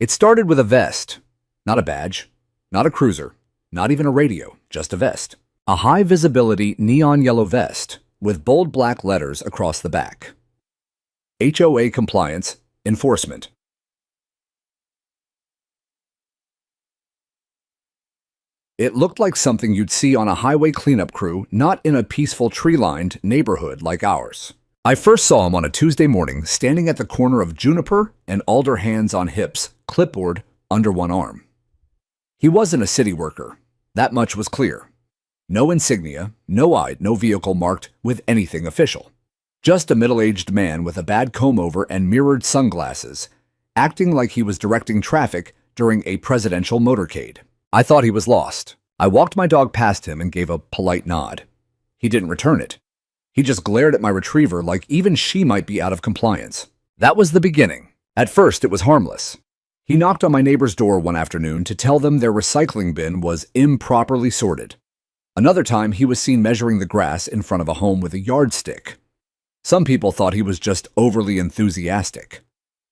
It started with a vest, not a badge, not a cruiser, not even a radio, just a vest. A high-visibility neon yellow vest with bold black letters across the back. HOA Compliance Enforcement. It looked like something you'd see on a highway cleanup crew, not in a peaceful tree-lined neighborhood like ours. I first saw him on a Tuesday morning, standing at the corner of Juniper and Alder, hands on hips, clipboard under one arm. He wasn't a city worker. That much was clear. No insignia, no ID, no vehicle marked with anything official. Just a middle-aged man with a bad comb-over and mirrored sunglasses, acting like he was directing traffic during a presidential motorcade. I thought he was lost. I walked my dog past him and gave a polite nod. He didn't return it. He just glared at my retriever like even she might be out of compliance. That was the beginning. At first, it was harmless. He knocked on my neighbor's door one afternoon to tell them their recycling bin was improperly sorted. Another time, he was seen measuring the grass in front of a home with a yardstick. Some people thought he was just overly enthusiastic.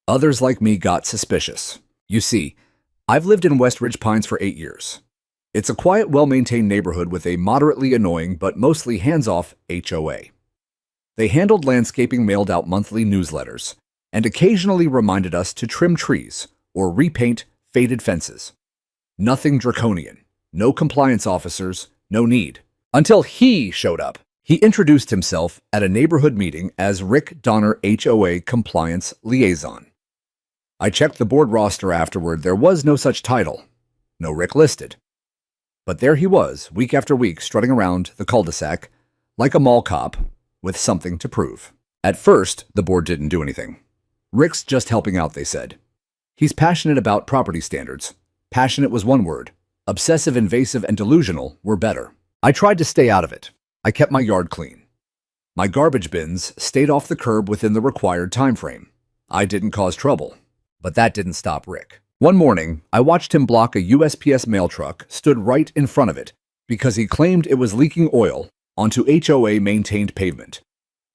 Others, like me, got suspicious. You see, I've lived in West Ridge Pines for 8 years. It's a quiet, well-maintained neighborhood with a moderately annoying but mostly hands-off HOA. They handled landscaping, mailed out monthly newsletters, and occasionally reminded us to trim trees or repaint faded fences. Nothing draconian, no compliance officers, no need. Until he showed up. He introduced himself at a neighborhood meeting as Rick Donner, HOA Compliance Liaison. I checked the board roster afterward. There was no such title. No Rick listed. But there he was, week after week, strutting around the cul-de-sac like a mall cop with something to prove. At first, the board didn't do anything. Rick's just helping out, they said. He's passionate about property standards. Passionate was one word. Obsessive, invasive, and delusional were better. I tried to stay out of it. I kept my yard clean. My garbage bins stayed off the curb within the required time frame. I didn't cause trouble. But that didn't stop Rick. One morning, I watched him block a USPS mail truck stood right in front of it because he claimed it was leaking oil onto HOA-maintained pavement.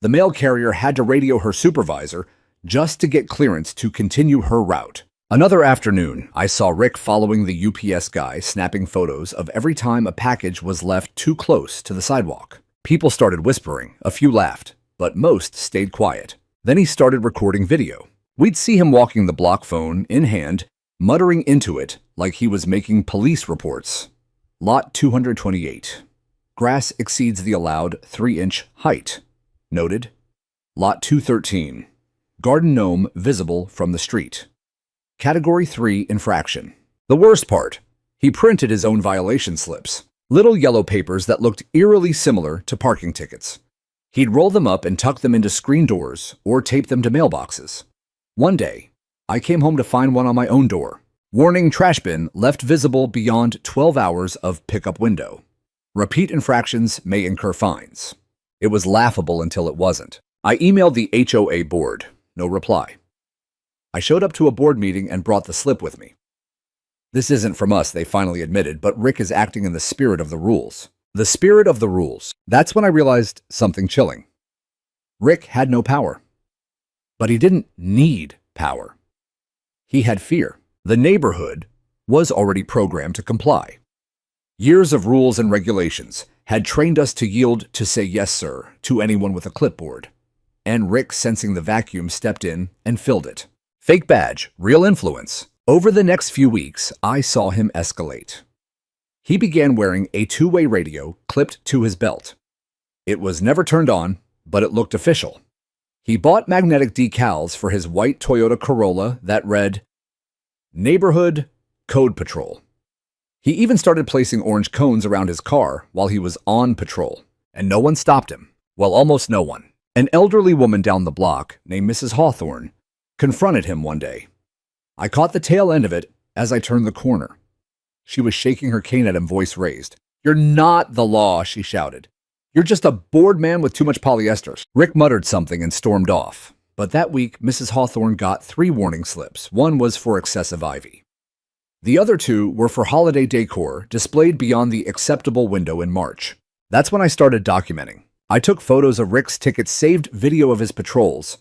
The mail carrier had to radio her supervisor just to get clearance to continue her route. Another afternoon, I saw Rick following the UPS guy, snapping photos of every time a package was left too close to the sidewalk. People started whispering, a few laughed, but most stayed quiet. Then he started recording video. We'd see him walking the block phone in hand, muttering into it like he was making police reports. Lot 228. Grass exceeds the allowed 3-inch height. Noted. Lot 213. Garden gnome visible from the street. Category 3 infraction. The worst part, he printed his own violation slips. Little yellow papers that looked eerily similar to parking tickets. He'd roll them up and tuck them into screen doors or tape them to mailboxes. One day, I came home to find one on my own door. Warning: trash bin left visible beyond 12 hours of pickup window. Repeat infractions may incur fines. It was laughable until it wasn't. I emailed the HOA board. No reply. I showed up to a board meeting and brought the slip with me. This isn't from us, they finally admitted, but Rick is acting in the spirit of the rules. The spirit of the rules. That's when I realized something chilling. Rick had no power. But he didn't need power. He had fear. The neighborhood was already programmed to comply. Years of rules and regulations had trained us to yield to say yes, sir, to anyone with a clipboard. And Rick, sensing the vacuum, stepped in and filled it. Fake badge, real influence. Over the next few weeks, I saw him escalate. He began wearing a two-way radio clipped to his belt. It was never turned on, but it looked official. He bought magnetic decals for his white Toyota Corolla that read, Neighborhood Code Patrol. He even started placing orange cones around his car while he was on patrol, and no one stopped him. Well, almost no one. An elderly woman down the block named Mrs. Hawthorne confronted him one day. I caught the tail end of it as I turned the corner. She was shaking her cane at him, voice raised. "You're not the law," she shouted. "You're just a bored man with too much polyester." Rick muttered something and stormed off. But that week, Mrs. Hawthorne got 3 warning slips. One was for excessive ivy. The other 2 were for holiday decor displayed beyond the acceptable window in March. That's when I started documenting. I took photos of Rick's tickets, saved video of his patrols,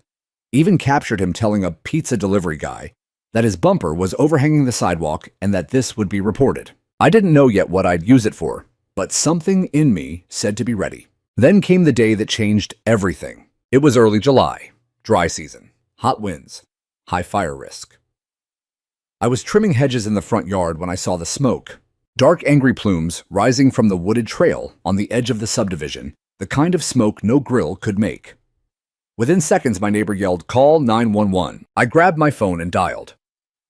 even captured him telling a pizza delivery guy that his bumper was overhanging the sidewalk, and that this would be reported. I didn't know yet what I'd use it for, but something in me said to be ready. Then came the day that changed everything. It was early July, dry season, hot winds, high fire risk. I was trimming hedges in the front yard when I saw the smoke. Dark, angry plumes rising from the wooded trail on the edge of the subdivision, the kind of smoke no grill could make. Within seconds, my neighbor yelled, "Call 911. I grabbed my phone and dialed.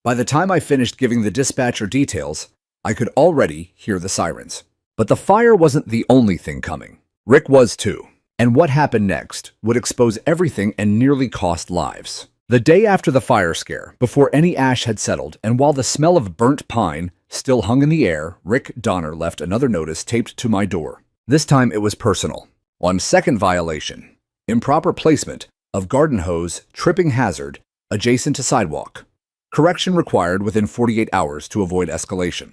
By the time I finished giving the dispatcher details, I could already hear the sirens. But the fire wasn't the only thing coming. Rick was too. And what happened next would expose everything and nearly cost lives. The day after the fire scare, before any ash had settled, and while the smell of burnt pine still hung in the air, Rick Donner left another notice taped to my door. This time it was personal. On second violation, improper placement of garden hose, tripping hazard, adjacent to sidewalk. Correction required within 48 hours to avoid escalation.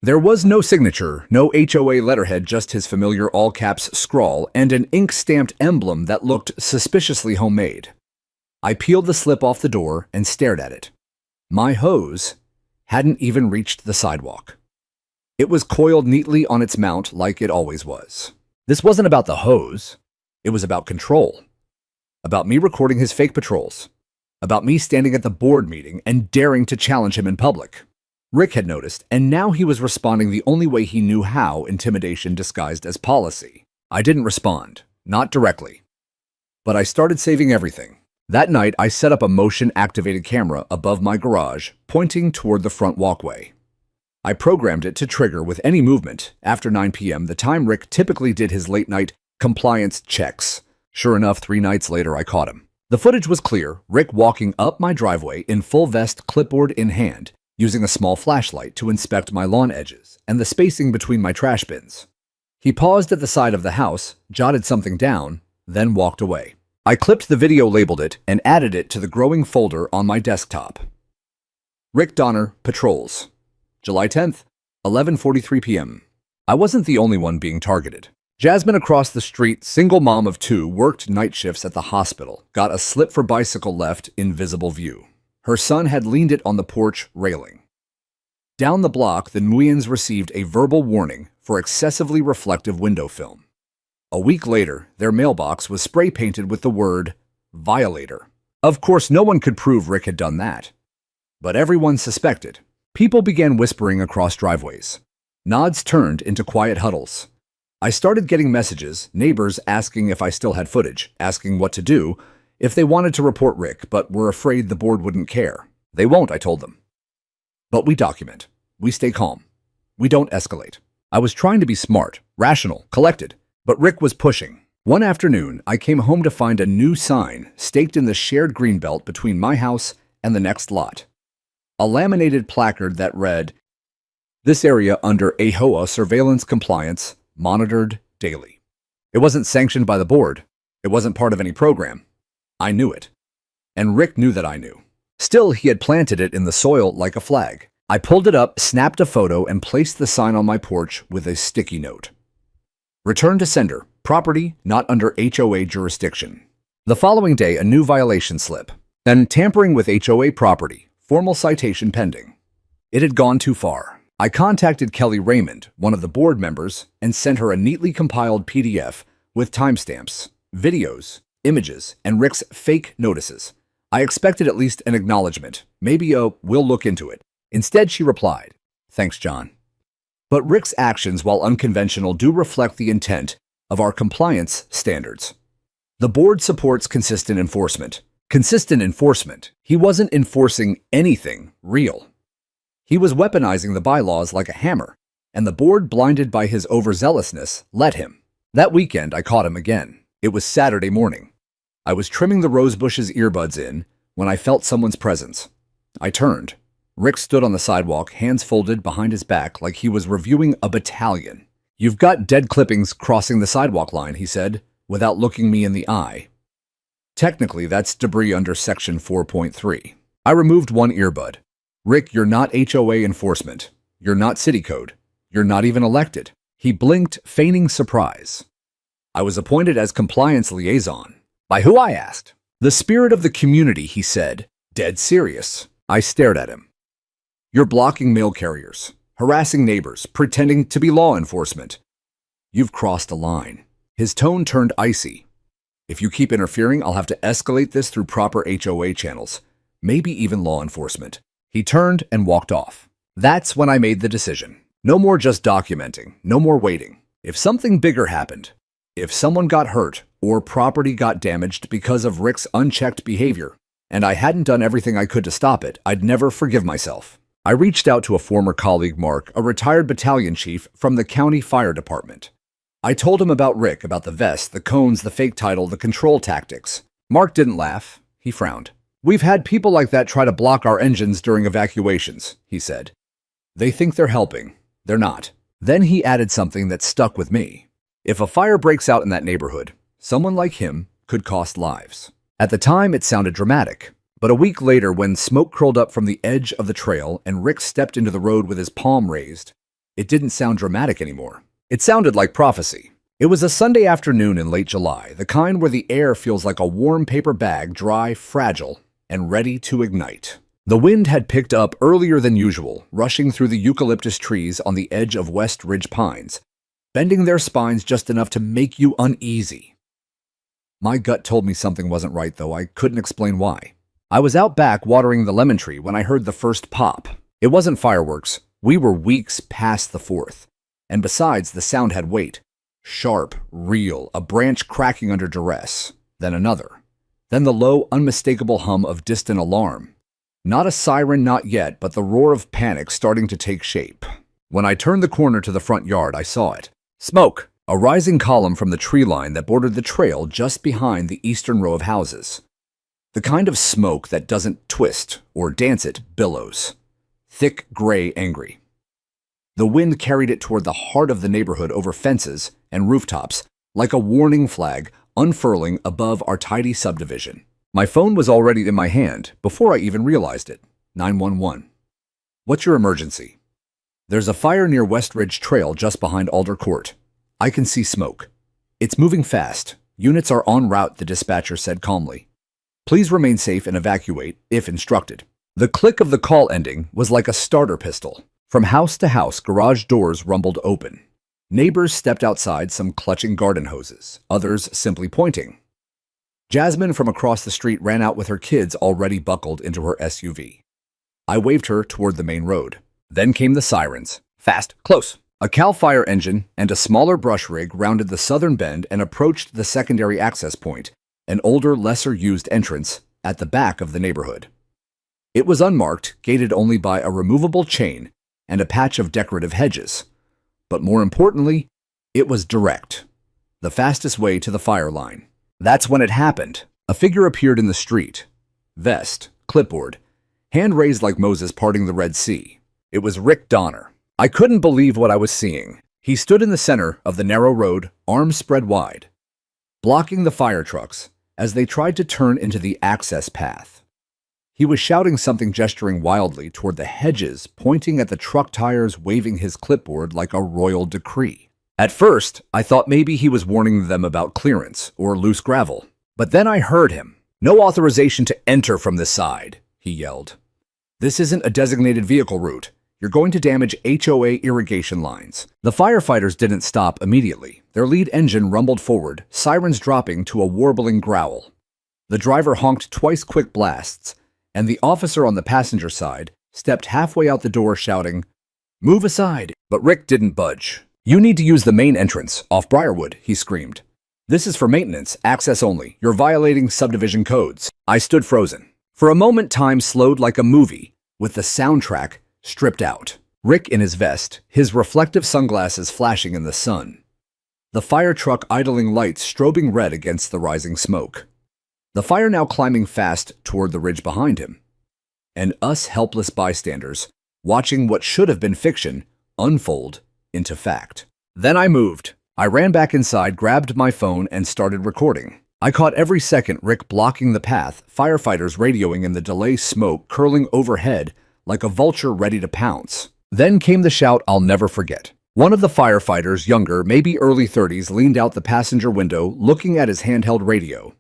There was no signature, no HOA letterhead, just his familiar all-caps scrawl and an ink-stamped emblem that looked suspiciously homemade. I peeled the slip off the door and stared at it. My hose hadn't even reached the sidewalk. It was coiled neatly on its mount like it always was. This wasn't about the hose. It was about control. About me recording his fake patrols. About me standing at the board meeting and daring to challenge him in public. Rick had noticed, and now he was responding the only way he knew how, intimidation disguised as policy. I didn't respond, not directly. But I started saving everything. That night, I set up a motion-activated camera above my garage, pointing toward the front walkway. I programmed it to trigger with any movement after 9 p.m., the time Rick typically did his late-night compliance checks. Sure enough, 3 nights later, I caught him. The footage was clear, Rick walking up my driveway in full vest, clipboard in hand, using a small flashlight to inspect my lawn edges and the spacing between my trash bins. He paused at the side of the house, jotted something down, then walked away. I clipped the video, labeled it, and added it to the growing folder on my desktop. Rick Donner Patrols. July 10th, 11:43 p.m. I wasn't the only one being targeted. Jasmine across the street, single mom of 2, worked night shifts at the hospital, got a slip for bicycle left in visible view. Her son had leaned it on the porch railing. Down the block, the Nguyens received a verbal warning for excessively reflective window film. A week later, their mailbox was spray-painted with the word violator. Of course, no one could prove Rick had done that. But everyone suspected. People began whispering across driveways. Nods turned into quiet huddles. I started getting messages, neighbors asking if I still had footage, asking what to do, if they wanted to report Rick, but were afraid the board wouldn't care. They won't, I told them. But we document. We stay calm. We don't escalate. I was trying to be smart, rational, collected, but Rick was pushing. One afternoon, I came home to find a new sign staked in the shared greenbelt between my house and the next lot. A laminated placard that read, "This area under HOA surveillance compliance, monitored daily." It wasn't sanctioned by the board. It wasn't part of any program. I knew it. And Rick knew that I knew. Still, he had planted it in the soil like a flag. I pulled it up, snapped a photo, and placed the sign on my porch with a sticky note. Return to sender. Property not under HOA jurisdiction. The following day, a new violation slip. Then tampering with HOA property. Formal citation pending. It had gone too far. I contacted Kelly Raymond, one of the board members, and sent her a neatly compiled PDF with timestamps, videos, images, and Rick's fake notices. I expected at least an acknowledgement, maybe a "we'll look into it." Instead, she replied, "Thanks, John." But Rick's actions, while unconventional, do reflect the intent of our compliance standards. The board supports consistent enforcement. Consistent enforcement. He wasn't enforcing anything real. He was weaponizing the bylaws like a hammer, and the board, blinded by his overzealousness, let him. That weekend, I caught him again. It was Saturday morning. I was trimming the rosebush's earbuds in when I felt someone's presence. I turned. Rick stood on the sidewalk, hands folded behind his back like he was reviewing a battalion. "You've got dead clippings crossing the sidewalk line," he said, without looking me in the eye. "Technically, that's debris under Section 4.3. I removed one earbud. "Rick, you're not HOA enforcement. You're not city code. You're not even elected." He blinked, feigning surprise. "I was appointed as compliance liaison." "By who?" I asked. "The spirit of the community," he said, dead serious. I stared at him. You're blocking mail carriers, harassing neighbors, pretending to be law enforcement. You've crossed a line. His tone turned icy. If you keep interfering, I'll have to escalate this through proper HOA channels, maybe even law enforcement. He turned and walked off. That's when I made the decision. No more just documenting, no more waiting. If something bigger happened, if someone got hurt or property got damaged because of Rick's unchecked behavior, and I hadn't done everything I could to stop it, I'd never forgive myself. I reached out to a former colleague, Mark, a retired battalion chief from the county fire department. I told him about Rick, about the vest, the cones, the fake title, the control tactics. Mark didn't laugh. He frowned. We've had people like that try to block our engines during evacuations, he said. They think they're helping. They're not. Then he added something that stuck with me. If a fire breaks out in that neighborhood, someone like him could cost lives. At the time, it sounded dramatic. But a week later, when smoke curled up from the edge of the trail and Rick stepped into the road with his palm raised, it didn't sound dramatic anymore. It sounded like prophecy. It was a Sunday afternoon in late July, the kind where the air feels like a warm paper bag, dry, fragile, and ready to ignite. The wind had picked up earlier than usual, rushing through the eucalyptus trees on the edge of West Ridge pines, bending their spines just enough to make you uneasy. My gut told me something wasn't right, though I couldn't explain why. I was out back watering the lemon tree when I heard the first pop. It wasn't fireworks. We were weeks past the 4th. And besides, the sound had weight. Sharp, real, a branch cracking under duress. Then another. Then the low, unmistakable hum of distant alarm. Not a siren, not yet, but the roar of panic starting to take shape. When I turned the corner to the front yard, I saw it. Smoke! A rising column from the tree line that bordered the trail just behind the eastern row of houses. The kind of smoke that doesn't twist or dance, it billows. Thick, gray, angry. The wind carried it toward the heart of the neighborhood over fences and rooftops, like a warning flag unfurling above our tidy subdivision. My phone was already in my hand before I even realized it. 911. What's your emergency? There's a fire near West Ridge Trail just behind Alder Court. I can see smoke. It's moving fast. Units are en route, the dispatcher said calmly. Please remain safe and evacuate if instructed. The click of the call ending was like a starter pistol. From house to house, garage doors rumbled open. Neighbors stepped outside, some clutching garden hoses, others simply pointing. Jasmine from across the street ran out with her kids already buckled into her SUV. I waved her toward the main road. Then came the sirens. Fast, close. A CAL FIRE engine and a smaller brush rig rounded the southern bend and approached the secondary access point, an older, lesser-used entrance at the back of the neighborhood. It was unmarked, gated only by a removable chain and a patch of decorative hedges. But more importantly, it was direct, the fastest way to the fire line. That's when it happened. A figure appeared in the street. Vest, clipboard, hand raised like Moses parting the Red Sea. It was Rick Donner. I couldn't believe what I was seeing. He stood in the center of the narrow road, arms spread wide, blocking the fire trucks as they tried to turn into the access path. He was shouting something, gesturing wildly toward the hedges, pointing at the truck tires, waving his clipboard like a royal decree. At first, I thought maybe he was warning them about clearance or loose gravel. But then I heard him. "No authorization to enter from this side," he yelled. "This isn't a designated vehicle route. You're going to damage HOA irrigation lines." The firefighters didn't stop immediately. Their lead engine rumbled forward, sirens dropping to a warbling growl. The driver honked twice quick blasts, and the officer on the passenger side stepped halfway out the door shouting, "Move aside." But Rick didn't budge. "You need to use the main entrance, off Briarwood," he screamed. "This is for maintenance, access only. You're violating subdivision codes." I stood frozen. For a moment, time slowed like a movie, with the soundtrack stripped out. Rick in his vest, his reflective sunglasses flashing in the sun. The fire truck idling lights strobing red against the rising smoke. The fire now climbing fast toward the ridge behind him. And us helpless bystanders, watching what should have been fiction unfold into fact. Then I moved. I ran back inside, grabbed my phone, and started recording. I caught every second Rick blocking the path, firefighters radioing in the delay smoke curling overhead like a vulture ready to pounce. Then came the shout I'll never forget. One of the firefighters, younger, maybe early 30s, leaned out the passenger window, looking at his handheld radio.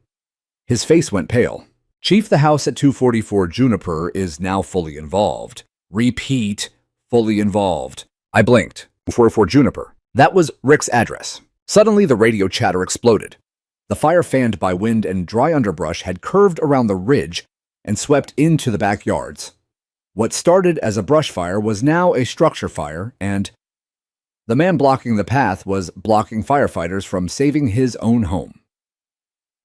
His face went pale. Chief, the house at 244 Juniper is now fully involved. Repeat, fully involved. I blinked. 244 Juniper. That was Rick's address. Suddenly, the radio chatter exploded. The fire, fanned by wind and dry underbrush, had curved around the ridge and swept into the backyards. What started as a brush fire was now a structure fire, and the man blocking the path was blocking firefighters from saving his own home.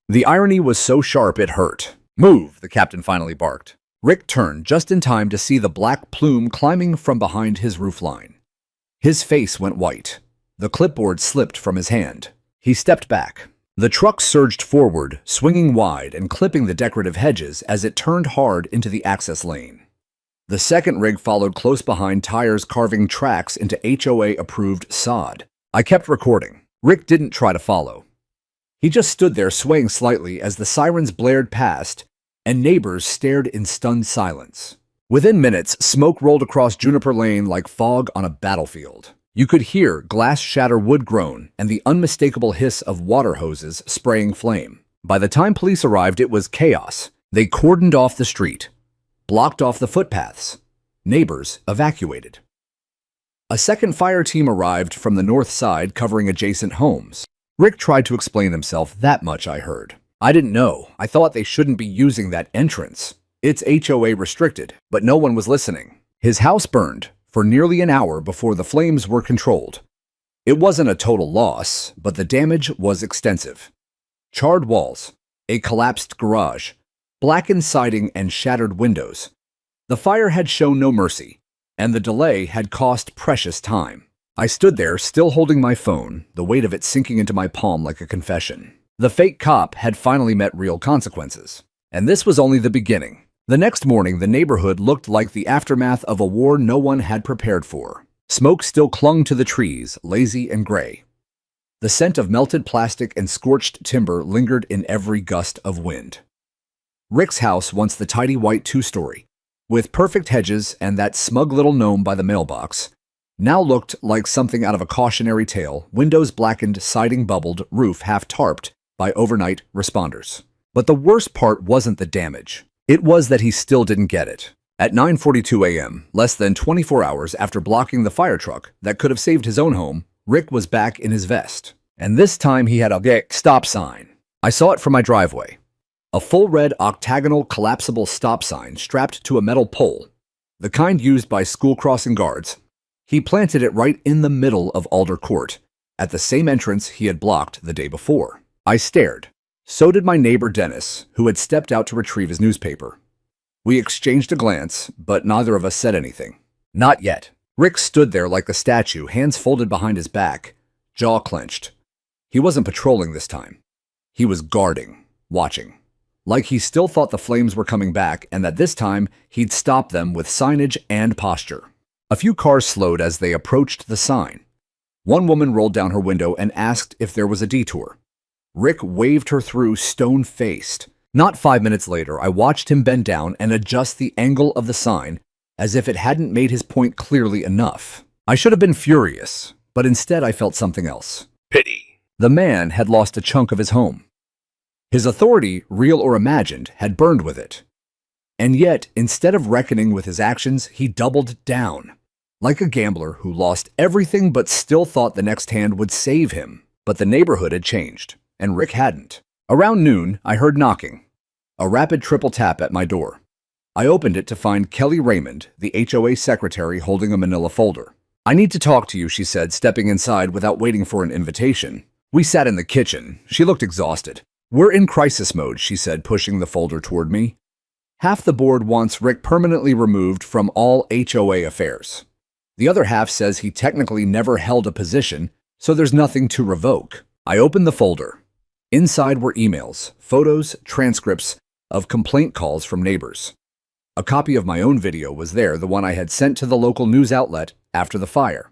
The irony was so sharp it hurt. "Move," the captain finally barked. Rick turned just in time to see the black plume climbing from behind his roofline. His face went white. The clipboard slipped from his hand. He stepped back. The truck surged forward, swinging wide and clipping the decorative hedges as it turned hard into the access lane. The second rig followed close behind, tires carving tracks into HOA-approved sod. I kept recording. Rick didn't try to follow. He just stood there swaying slightly as the sirens blared past and neighbors stared in stunned silence. Within minutes, smoke rolled across Juniper Lane like fog on a battlefield. You could hear glass shatter wood groan and the unmistakable hiss of water hoses spraying flame. By the time police arrived, it was chaos. They cordoned off the street, blocked off the footpaths. Neighbors evacuated. A second fire team arrived from the north side, covering adjacent homes. Rick tried to explain himself. "That much I heard. I didn't know. I thought they shouldn't be using that entrance. It's HOA restricted," but no one was listening. His house burned for nearly an hour before the flames were controlled. It wasn't a total loss, but the damage was extensive. Charred walls, a collapsed garage, blackened siding, and shattered windows. The fire had shown no mercy, and the delay had cost precious time. I stood there, still holding my phone, the weight of it sinking into my palm like a confession. The fake cop had finally met real consequences. And this was only the beginning. The next morning, the neighborhood looked like the aftermath of a war no one had prepared for. Smoke still clung to the trees, lazy and gray. The scent of melted plastic and scorched timber lingered in every gust of wind. Rick's house, once the tidy white two-story, with perfect hedges and that smug little gnome by the mailbox, now looked like something out of a cautionary tale, windows blackened, siding bubbled, roof half-tarped by overnight responders. But the worst part wasn't the damage. It was that he still didn't get it. At 9:42 a.m., less than 24 hours after blocking the fire truck that could have saved his own home, Rick was back in his vest. And this time he had a stop sign. I saw it from my driveway. A full red octagonal collapsible stop sign strapped to a metal pole, the kind used by school crossing guards. He planted it right in the middle of Alder Court, at the same entrance he had blocked the day before. I stared. So did my neighbor Dennis, who had stepped out to retrieve his newspaper. We exchanged a glance, but neither of us said anything. Not yet. Rick stood there like a statue, hands folded behind his back, jaw clenched. He wasn't patrolling this time. He was guarding, watching. Like he still thought the flames were coming back and that this time he'd stop them with signage and posture. A few cars slowed as they approached the sign. One woman rolled down her window and asked if there was a detour. Rick waved her through, stone-faced. Not 5 minutes later, I watched him bend down and adjust the angle of the sign as if it hadn't made his point clearly enough. I should have been furious, but instead I felt something else. Pity. The man had lost a chunk of his home. His authority, real or imagined, had burned with it. And yet, instead of reckoning with his actions, he doubled down. Like a gambler who lost everything but still thought the next hand would save him. But the neighborhood had changed, and Rick hadn't. Around noon, I heard knocking. A rapid triple tap at my door. I opened it to find Kelly Raymond, the HOA secretary, holding a manila folder. "I need to talk to you," she said, stepping inside without waiting for an invitation. We sat in the kitchen. She looked exhausted. "We're in crisis mode," she said, pushing the folder toward me. Half the board wants Rick permanently removed from all HOA affairs. The other half says he technically never held a position, so there's nothing to revoke. I opened the folder. Inside were emails, photos, transcripts of complaint calls from neighbors. A copy of my own video was there, the one I had sent to the local news outlet after the fire.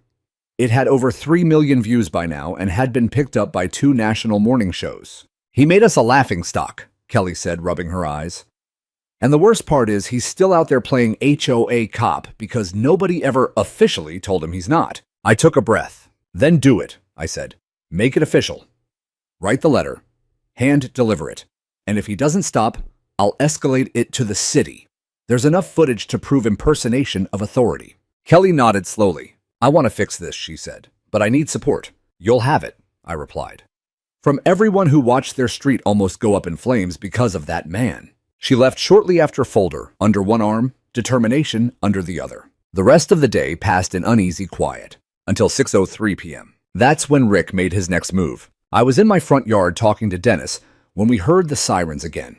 It had over 3 million views by now and had been picked up by 2 national morning shows. "He made us a laughingstock," Kelly said, rubbing her eyes. "And the worst part is he's still out there playing HOA cop because nobody ever officially told him he's not." I took a breath. "Then do it," I said. "Make it official. Write the letter. Hand deliver it. And if he doesn't stop, I'll escalate it to the city. There's enough footage to prove impersonation of authority. Kelly nodded slowly. I want to fix this, she said, but I need support. You'll have it, I replied. From everyone who watched their street almost go up in flames because of that man. She left shortly after folder under one arm, determination under the other. The rest of the day passed in uneasy quiet until 6:03 p.m. That's when Rick made his next move. I was in my front yard talking to Dennis when we heard the sirens again.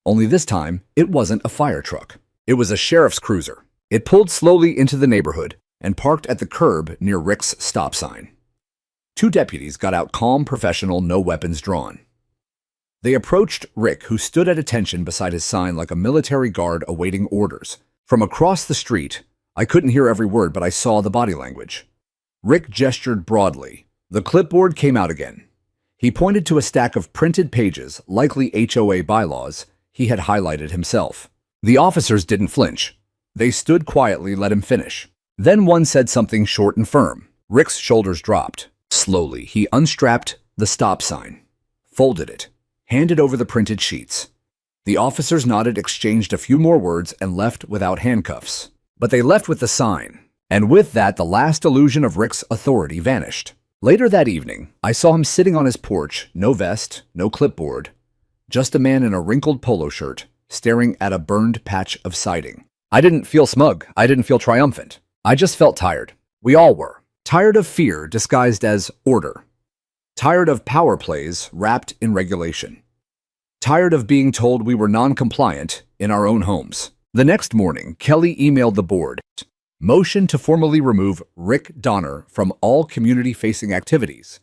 Only this time, it wasn't a fire truck. It was a sheriff's cruiser. It pulled slowly into the neighborhood and parked at the curb near Rick's stop sign. Two deputies got out calm, professional, no weapons drawn. They approached Rick, who stood at attention beside his sign like a military guard awaiting orders. From across the street, I couldn't hear every word, but I saw the body language. Rick gestured broadly. The clipboard came out again. He pointed to a stack of printed pages, likely HOA bylaws, he had highlighted himself. The officers didn't flinch. They stood quietly, let him finish. Then one said something short and firm. Rick's shoulders dropped. Slowly, he unstrapped the stop sign, folded it, handed over the printed sheets. The officers nodded, exchanged a few more words, and left without handcuffs. But they left with the sign. And with that, the last illusion of Rick's authority vanished. Later that evening, I saw him sitting on his porch, no vest, no clipboard, just a man in a wrinkled polo shirt, staring at a burned patch of siding. I didn't feel smug. I didn't feel triumphant. I just felt tired. We all were. Tired of fear disguised as order. Tired of power plays wrapped in regulation. Tired of being told we were non-compliant in our own homes. The next morning, Kelly emailed the board. Motion to formally remove Rick Donner from all community-facing activities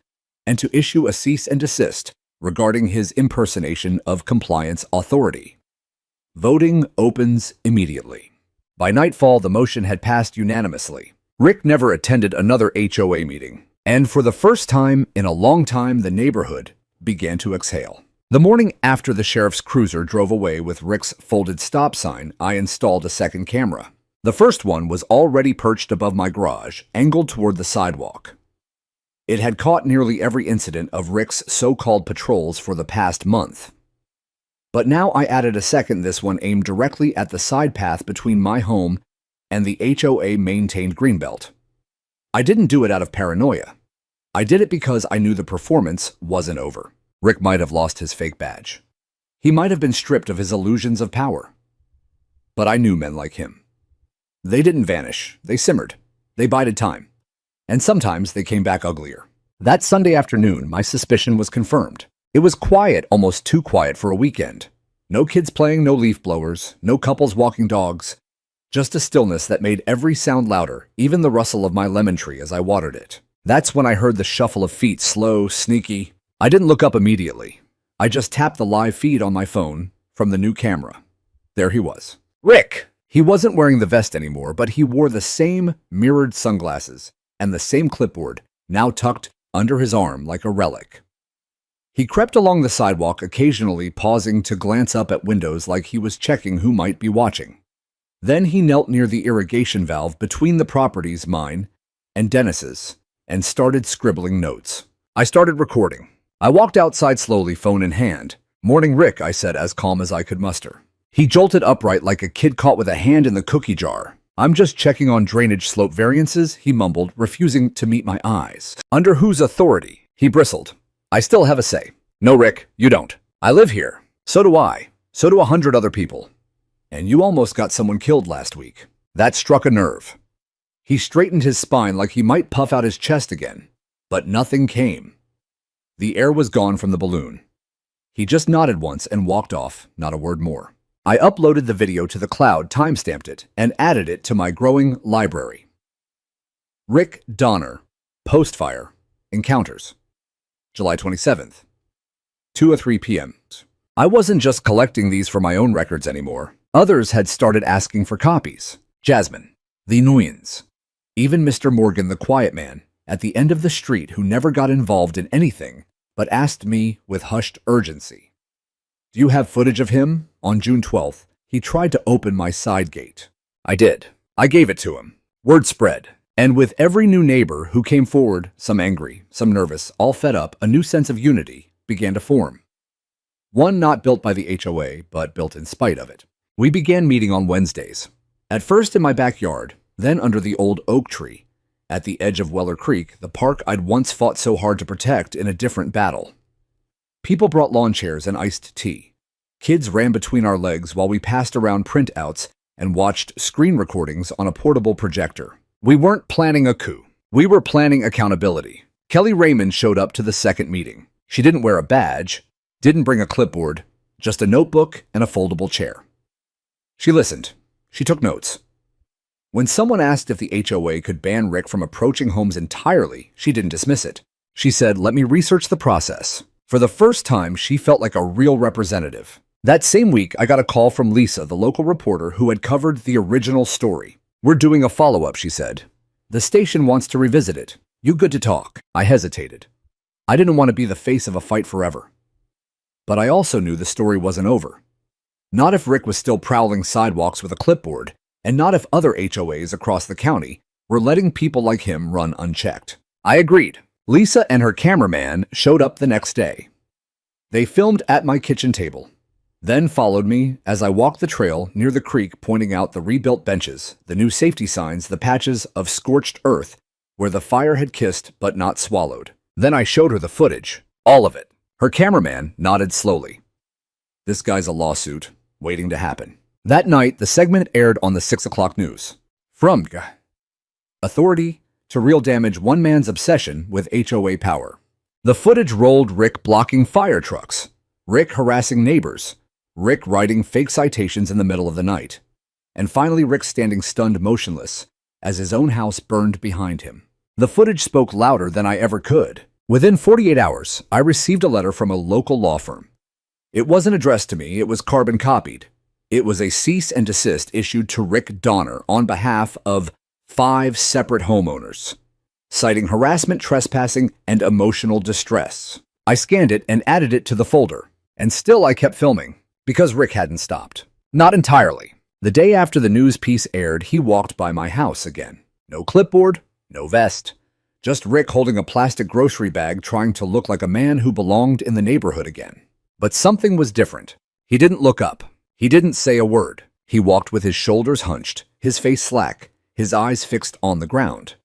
and to issue a cease and desist regarding his impersonation of compliance authority. Voting opens immediately. By nightfall, the motion had passed unanimously. Rick never attended another HOA meeting, and for the first time in a long time, the neighborhood began to exhale. The morning after the sheriff's cruiser drove away with Rick's folded stop sign, I installed a second camera. The first one was already perched above my garage, angled toward the sidewalk. It had caught nearly every incident of Rick's so-called patrols for the past month. But now I added a second, this one aimed directly at the side path between my home and the HOA-maintained greenbelt. I didn't do it out of paranoia. I did it because I knew the performance wasn't over. Rick might have lost his fake badge. He might have been stripped of his illusions of power. But I knew men like him. They didn't vanish. They simmered. They bided time. And sometimes they came back uglier. That Sunday afternoon, my suspicion was confirmed. It was quiet, almost too quiet for a weekend. No kids playing, no leaf blowers, no couples walking dogs. Just a stillness that made every sound louder, even the rustle of my lemon tree as I watered it. That's when I heard the shuffle of feet, slow, sneaky. I didn't look up immediately. I just tapped the live feed on my phone from the new camera. There he was. Rick! He wasn't wearing the vest anymore, but he wore the same mirrored sunglasses and the same clipboard, now tucked under his arm like a relic. He crept along the sidewalk, occasionally pausing to glance up at windows like he was checking who might be watching. Then he knelt near the irrigation valve between the properties, mine and Dennis's, and started scribbling notes. I started recording. I walked outside slowly, phone in hand. "Morning, Rick," I said, as calm as I could muster. He jolted upright like a kid caught with a hand in the cookie jar. "I'm just checking on drainage slope variances," he mumbled, refusing to meet my eyes. "Under whose authority?" He bristled. "I still have a say." "No, Rick, you don't. I live here. So do I. So do 100 other people. And you almost got someone killed last week." That struck a nerve. He straightened his spine like he might puff out his chest again. But nothing came. The air was gone from the balloon. He just nodded once and walked off, not a word more. I uploaded the video to the cloud, timestamped it, and added it to my growing library. Rick Donner, post-fire, encounters. July 27th, 2:03 p.m. I wasn't just collecting these for my own records anymore. Others had started asking for copies. Jasmine, the Nguyen's, even Mr. Morgan, the quiet man, at the end of the street who never got involved in anything, but asked me with hushed urgency. "Do you have footage of him?" On June 12th, he tried to open my side gate. I did. I gave it to him. Word spread. And with every new neighbor who came forward, some angry, some nervous, all fed up, a new sense of unity began to form. One not built by the HOA, but built in spite of it. We began meeting on Wednesdays. At first in my backyard, then under the old oak tree, at the edge of Weller Creek, the park I'd once fought so hard to protect in a different battle. People brought lawn chairs and iced tea. Kids ran between our legs while we passed around printouts and watched screen recordings on a portable projector. We weren't planning a coup. We were planning accountability. Kelly Raymond showed up to the second meeting. She didn't wear a badge, didn't bring a clipboard, just a notebook and a foldable chair. She listened. She took notes. When someone asked if the HOA could ban Rick from approaching homes entirely, she didn't dismiss it. She said, "Let me research the process." For the first time, she felt like a real representative. That same week, I got a call from Lisa, the local reporter who had covered the original story. "We're doing a follow-up," she said. "The station wants to revisit it. You good to talk?" I hesitated. I didn't want to be the face of a fight forever. But I also knew the story wasn't over. Not if Rick was still prowling sidewalks with a clipboard, and not if other HOAs across the county were letting people like him run unchecked. I agreed. Lisa and her cameraman showed up the next day. They filmed at my kitchen table, then followed me as I walked the trail near the creek, pointing out the rebuilt benches, the new safety signs, the patches of scorched earth where the fire had kissed but not swallowed. Then I showed her the footage, all of it. Her cameraman nodded slowly. This guy's a lawsuit waiting to happen. That night, the segment aired on the 6 o'clock news. From authority to real damage, one man's obsession with HOA power. The footage rolled Rick blocking fire trucks, Rick harassing neighbors, Rick writing fake citations in the middle of the night, and finally Rick standing stunned motionless as his own house burned behind him. The footage spoke louder than I ever could. Within 48 hours, I received a letter from a local law firm. It wasn't addressed to me, it was carbon copied. It was a cease and desist issued to Rick Donner on behalf of 5 separate homeowners, citing harassment, trespassing, and emotional distress. I scanned it and added it to the folder, and still I kept filming, because Rick hadn't stopped. Not entirely. The day after the news piece aired, he walked by my house again. No clipboard, no vest, just Rick holding a plastic grocery bag trying to look like a man who belonged in the neighborhood again. But something was different. He didn't look up. He didn't say a word. He walked with his shoulders hunched, his face slack, his eyes fixed on the ground.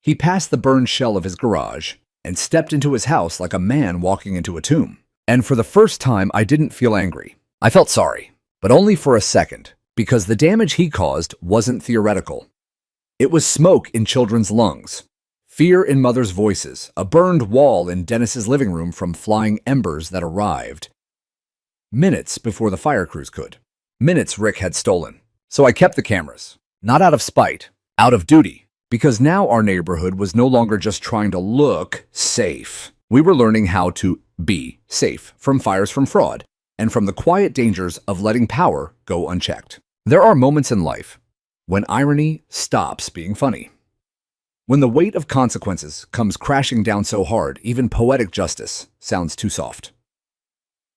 He passed the burned shell of his garage and stepped into his house like a man walking into a tomb. And for the first time, I didn't feel angry. I felt sorry, but only for a second, because the damage he caused wasn't theoretical. It was smoke in children's lungs, fear in mothers' voices, a burned wall in Dennis's living room from flying embers that arrived minutes before the fire crews could. Minutes Rick had stolen. So I kept the cameras, not out of spite, out of duty, because now our neighborhood was no longer just trying to look safe. We were learning how to be safe from fires, from fraud, and from the quiet dangers of letting power go unchecked. There are moments in life when irony stops being funny. When the weight of consequences comes crashing down so hard, even poetic justice sounds too soft.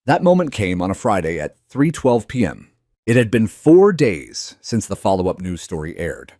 That moment came on a Friday at 3:12 p.m. It had been 4 days since the follow-up news story aired.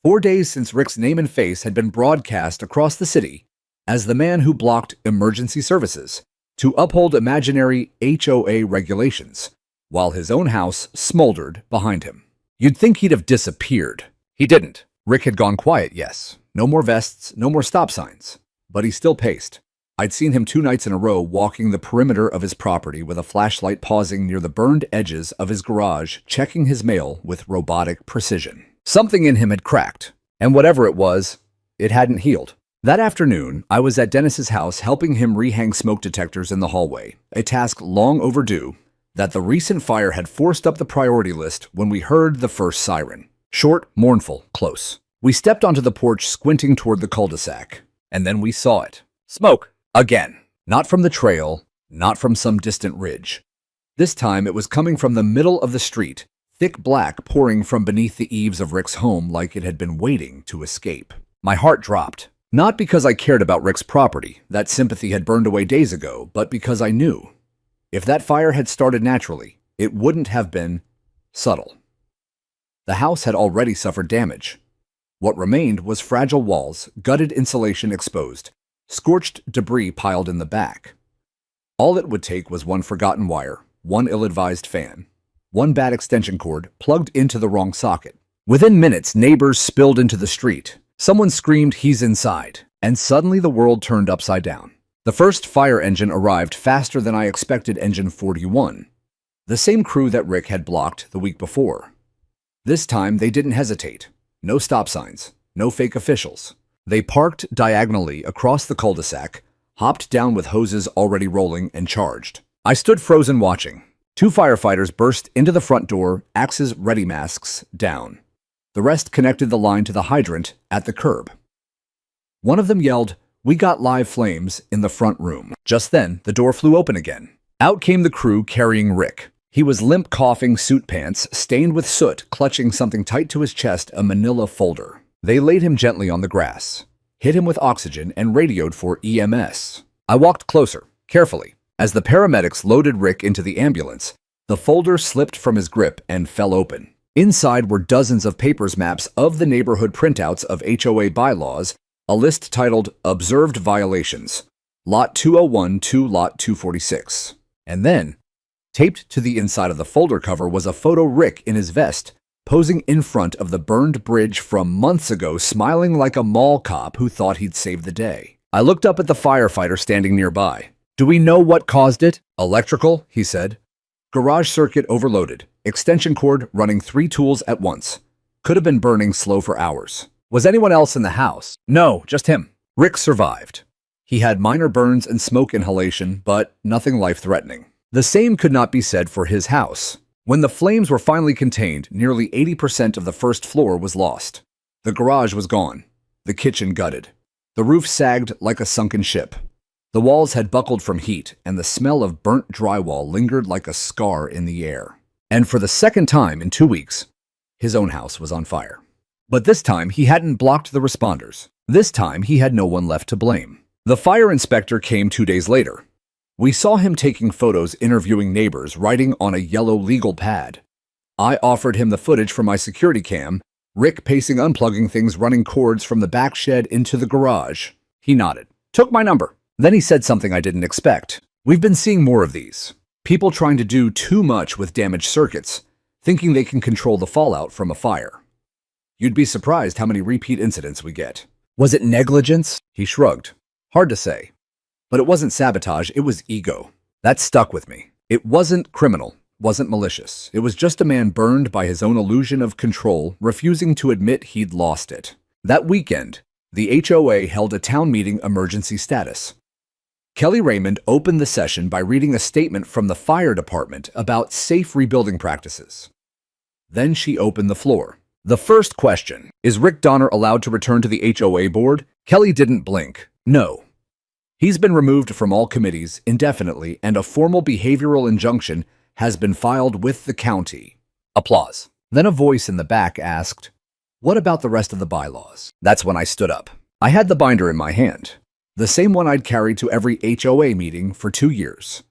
4 days since Rick's name and face had been broadcast across the city as the man who blocked emergency services to uphold imaginary HOA regulations, while his own house smoldered behind him. You'd think he'd have disappeared. He didn't. Rick had gone quiet, yes. No more vests, no more stop signs. But he still paced. I'd seen him 2 nights in a row walking the perimeter of his property with a flashlight, pausing near the burned edges of his garage, checking his mail with robotic precision. Something in him had cracked, and whatever it was, it hadn't healed. That afternoon, I was at Dennis's house helping him rehang smoke detectors in the hallway, a task long overdue that the recent fire had forced up the priority list when we heard the first siren. Short, mournful, close. We stepped onto the porch, squinting toward the cul-de-sac, and then we saw it. Smoke. Again. Not from the trail, not from some distant ridge. This time it was coming from the middle of the street, thick black pouring from beneath the eaves of Rick's home like it had been waiting to escape. My heart dropped. Not because I cared about Rick's property, that sympathy had burned away days ago, but because I knew. If that fire had started naturally, it wouldn't have been subtle. The house had already suffered damage. What remained was fragile walls, gutted insulation exposed, scorched debris piled in the back. All it would take was one forgotten wire, one ill-advised fan, one bad extension cord plugged into the wrong socket. Within minutes, neighbors spilled into the street. Someone screamed, "He's inside," and suddenly the world turned upside down. The first fire engine arrived faster than I expected, engine 41, the same crew that Rick had blocked the week before. This time, they didn't hesitate. No stop signs, no fake officials. They parked diagonally across the cul-de-sac, hopped down with hoses already rolling, and charged. I stood frozen watching. Two firefighters burst into the front door, axes ready, masks down. The rest connected the line to the hydrant at the curb. One of them yelled, "We got live flames in the front room." Just then, the door flew open again. Out came the crew carrying Rick. He was limp, coughing, suit pants, stained with soot, clutching something tight to his chest, a manila folder. They laid him gently on the grass, hit him with oxygen, and radioed for EMS. I walked closer, carefully. As the paramedics loaded Rick into the ambulance, the folder slipped from his grip and fell open. Inside were dozens of papers, maps of the neighborhood, printouts of HOA bylaws, a list titled Observed Violations, Lot 201 to Lot 246. And then, taped to the inside of the folder cover was a photo Rick in his vest, posing in front of the burned bridge from months ago, smiling like a mall cop who thought he'd saved the day. I looked up at the firefighter standing nearby. "Do we know what caused it?" "Electrical," he said. "Garage circuit overloaded. Extension cord running 3 tools at once. Could have been burning slow for hours." "Was anyone else in the house?" "No, just him." Rick survived. He had minor burns and smoke inhalation, but nothing life-threatening. The same could not be said for his house. When the flames were finally contained, nearly 80% of the first floor was lost. The garage was gone. The kitchen gutted. The roof sagged like a sunken ship. The walls had buckled from heat, and the smell of burnt drywall lingered like a scar in the air. And for the second time in 2 weeks, his own house was on fire. But this time, he hadn't blocked the responders. This time, he had no one left to blame. The fire inspector came 2 days later. We saw him taking photos, interviewing neighbors, writing on a yellow legal pad. I offered him the footage from my security cam, Rick pacing, unplugging things, running cords from the back shed into the garage. He nodded, took my number. Then he said something I didn't expect. "We've been seeing more of these. People trying to do too much with damaged circuits, thinking they can control the fallout from a fire. You'd be surprised how many repeat incidents we get." "Was it negligence?" He shrugged. "Hard to say. But it wasn't sabotage, it was ego. That stuck with me. It wasn't criminal, wasn't malicious. It was just a man burned by his own illusion of control, refusing to admit he'd lost it." That weekend, the HOA held a town meeting, emergency status. Kelly Raymond opened the session by reading a statement from the fire department about safe rebuilding practices. Then she opened the floor. The first question, is Rick Donner allowed to return to the HOA board? Kelly didn't blink. No. He's been removed from all committees indefinitely, and a formal behavioral injunction has been filed with the county. Applause. Then a voice in the back asked, "What about the rest of the bylaws?" That's when I stood up. I had the binder in my hand. The same one I'd carried to every HOA meeting for 2 years.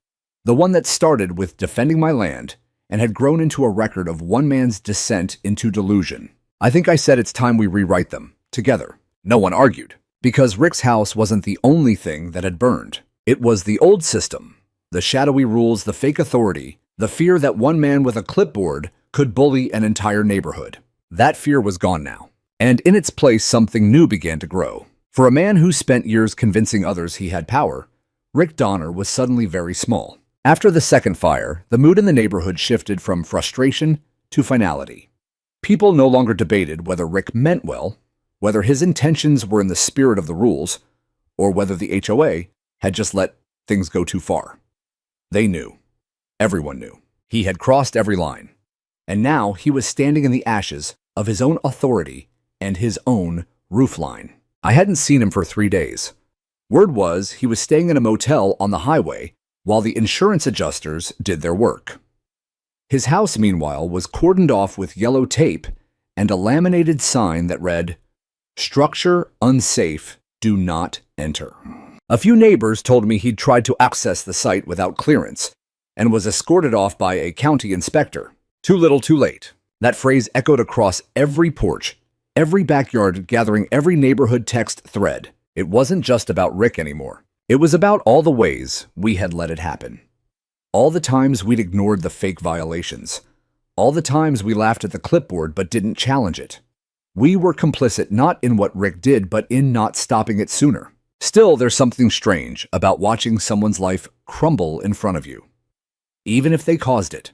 The one that started with defending my land and had grown into a record of one man's descent into delusion. I think I said it's time we rewrite them, together. No one argued, because Rick's house wasn't the only thing that had burned. It was the old system, the shadowy rules, the fake authority, the fear that one man with a clipboard could bully an entire neighborhood. That fear was gone now, and in its place something new began to grow. For a man who spent years convincing others he had power, Rick Donner was suddenly very small. After the second fire, the mood in the neighborhood shifted from frustration to finality. People no longer debated whether Rick meant well, whether his intentions were in the spirit of the rules, or whether the HOA had just let things go too far. They knew. Everyone knew. He had crossed every line. And now he was standing in the ashes of his own authority and his own roofline. I hadn't seen him for 3 days. Word was he was staying in a motel on the highway while the insurance adjusters did their work. His house, meanwhile, was cordoned off with yellow tape and a laminated sign that read, "Structure unsafe, do not enter." A few neighbors told me he'd tried to access the site without clearance and was escorted off by a county inspector. Too little, too late. That phrase echoed across every porch, every backyard, gathering every neighborhood text thread. It wasn't just about Rick anymore. It was about all the ways we had let it happen. All the times we'd ignored the fake violations. All the times we laughed at the clipboard but didn't challenge it. We were complicit not in what Rick did, but in not stopping it sooner. Still, there's something strange about watching someone's life crumble in front of you. Even if they caused it,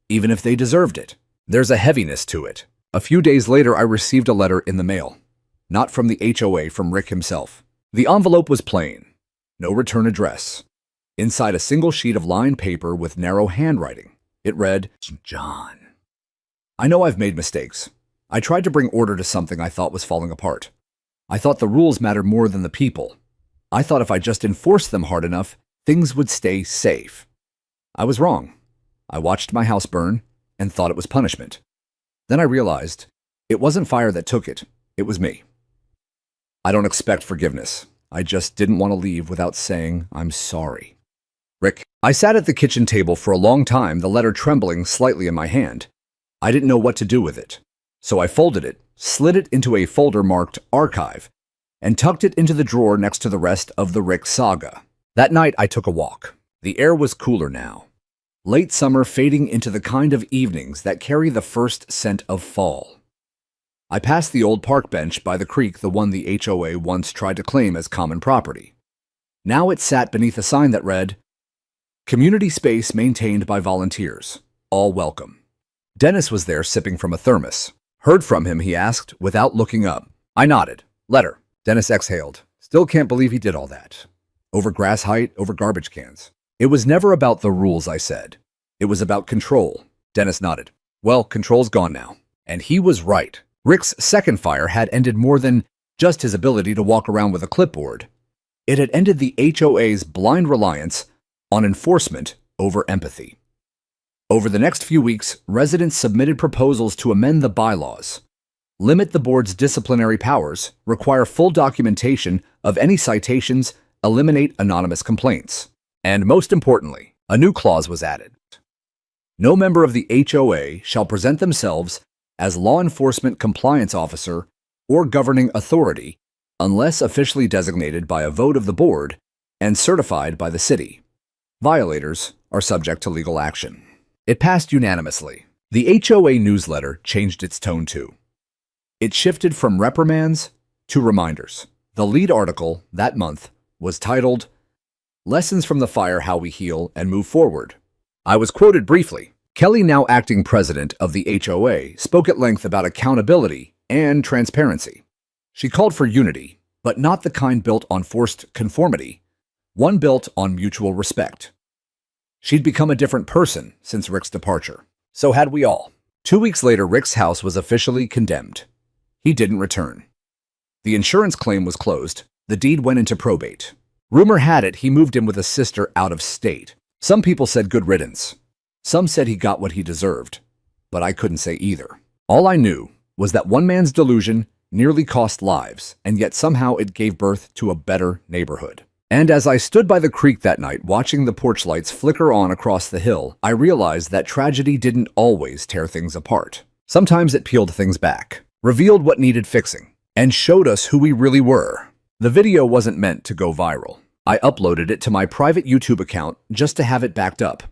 even if they deserved it, there's a heaviness to it. A few days later, I received a letter in the mail. Not from the HOA, from Rick himself. The envelope was plain. No return address. Inside a single sheet of lined paper with narrow handwriting, it read, John. I know I've made mistakes. I tried to bring order to something I thought was falling apart. I thought the rules mattered more than the people. I thought if I just enforced them hard enough, things would stay safe. I was wrong. I watched my house burn and thought it was punishment. Then I realized it wasn't fire that took it. It was me. I don't expect forgiveness. I just didn't want to leave without saying I'm sorry. Rick, I sat at the kitchen table for a long time, the letter trembling slightly in my hand. I didn't know what to do with it. So I folded it, slid it into a folder marked Archive, and tucked it into the drawer next to the rest of the Rick saga. That night I took a walk. The air was cooler now. Late summer fading into the kind of evenings that carry the first scent of fall. I passed the old park bench by the creek, the one the HOA once tried to claim as common property. Now it sat beneath a sign that read, Community space maintained by volunteers. All welcome. Dennis was there sipping from a thermos. Heard from him, he asked, without looking up. I nodded. Letter. Dennis exhaled. Still can't believe he did all that. Over grass height, over garbage cans. It was never about the rules, I said. It was about control. Dennis nodded. Well, control's gone now. And he was right. Rick's second fire had ended more than just his ability to walk around with a clipboard. It had ended the HOA's blind reliance on enforcement over empathy. Over the next few weeks, residents submitted proposals to amend the bylaws, limit the board's disciplinary powers, require full documentation of any citations, eliminate anonymous complaints. And most importantly, a new clause was added. No member of the HOA shall present themselves as law enforcement compliance officer or governing authority unless officially designated by a vote of the board and certified by the city. Violators are subject to legal action. It passed unanimously. The HOA newsletter changed its tone too. It shifted from reprimands to reminders. The lead article that month was titled, Lessons from the Fire, How We Heal and Move Forward. I was quoted briefly. Kelly, now acting president of the HOA, spoke at length about accountability and transparency. She called for unity, but not the kind built on forced conformity, one built on mutual respect. She'd become a different person since Rick's departure. So had we all. 2 weeks later, Rick's house was officially condemned. He didn't return. The insurance claim was closed. The deed went into probate. Rumor had it he moved in with a sister out of state. Some people said good riddance. Some said he got what he deserved. But I couldn't say either. All I knew was that one man's delusion nearly cost lives, and yet somehow it gave birth to a better neighborhood. And as I stood by the creek that night, watching the porch lights flicker on across the hill, I realized that tragedy didn't always tear things apart. Sometimes it peeled things back, revealed what needed fixing, and showed us who we really were. The video wasn't meant to go viral. I uploaded it to my private YouTube account just to have it backed up.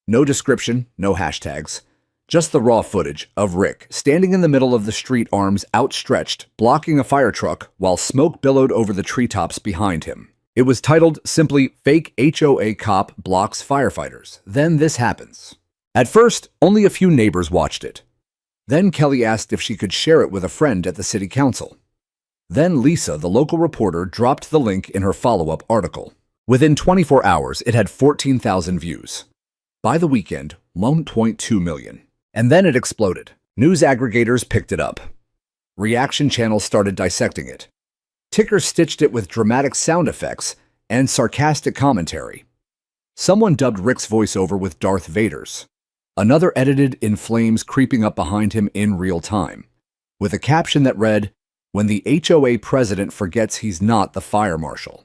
No description, no hashtags, just the raw footage of Rick standing in the middle of the street, arms outstretched, blocking a fire truck while smoke billowed over the treetops behind him. It was titled simply, Fake HOA Cop Blocks Firefighters. Then this happens. At first, only a few neighbors watched it. Then Kelly asked if she could share it with a friend at the city council. Then Lisa, the local reporter, dropped the link in her follow-up article. Within 24 hours, it had 14,000 views. By the weekend, 1.2 million. And then it exploded. News aggregators picked it up. Reaction channels started dissecting it. Tickers stitched it with dramatic sound effects and sarcastic commentary. Someone dubbed Rick's voiceover with Darth Vader's. Another edited in flames creeping up behind him in real time, with a caption that read, When the HOA president forgets he's not the fire marshal.